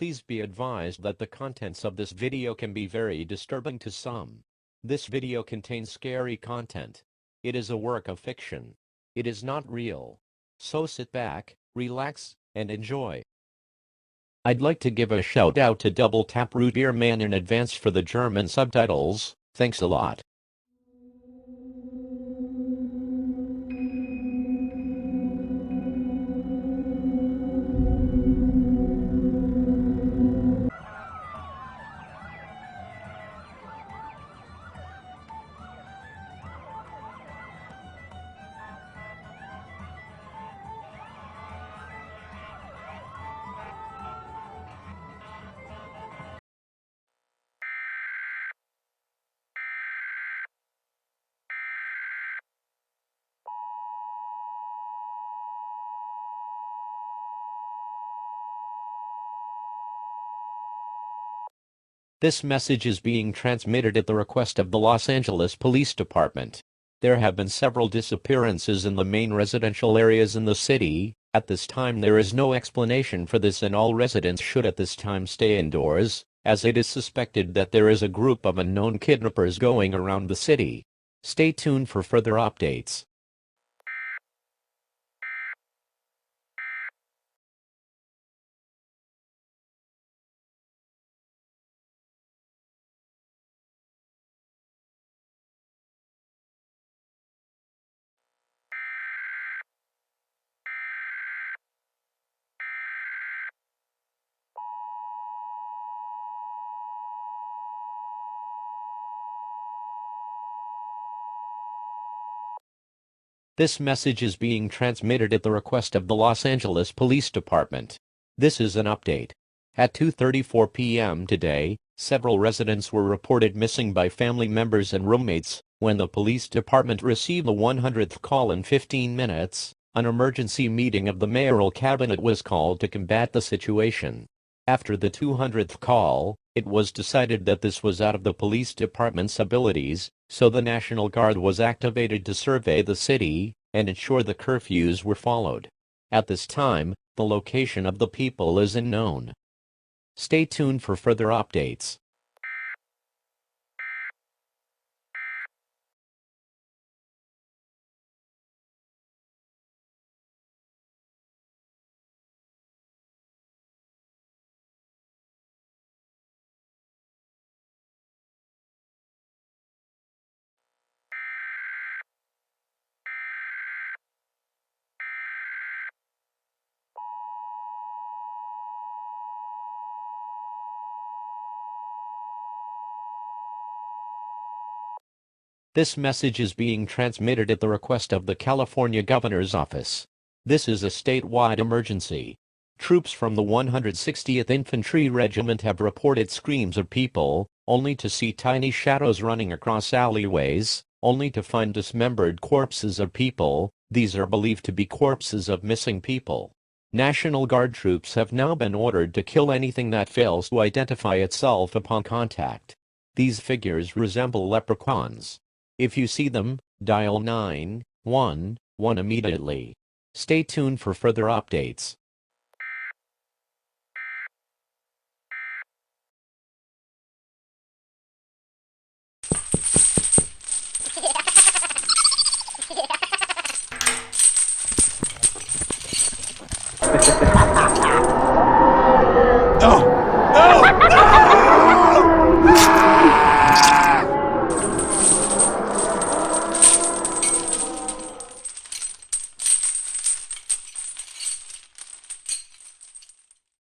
Please be advised that the contents of this video can be very disturbing to some. This video contains scary content. It is a work of fiction. It is not real. So sit back, relax, and enjoy. I'd like to give a shout out to Double Tap Rootbeer Man in advance for the German subtitles. Thanks a lot. This message is being transmitted at the request of the Los Angeles Police Department. There have been several disappearances in the main residential areas in the city. At this time there is no explanation for this, and all residents should at this time stay indoors, as it is suspected that there is a group of unknown kidnappers going around the city. Stay tuned for further updates. This message is being transmitted at the request of the Los Angeles Police Department. This is an update. At 2:34 p.m. today, several residents were reported missing by family members and roommates. When the police department received the 100th call in 15 minutes, an emergency meeting of the mayoral cabinet was called to combat the situation. After the 200th call, it was decided that this was out of the police department's abilities, so the National Guard was activated to survey the city and ensure the curfews were followed. At this time, the location of the people is unknown. Stay tuned for further updates. This message is being transmitted at the request of the California Governor's Office. This is a statewide emergency. Troops from the 160th Infantry Regiment have reported screams of people, only to see tiny shadows running across alleyways, only to find dismembered corpses of people. These are believed to be corpses of missing people. National Guard troops have now been ordered to kill anything that fails to identify itself upon contact. These figures resemble leprechauns. If you see them, dial 911 immediately. Stay tuned for further updates.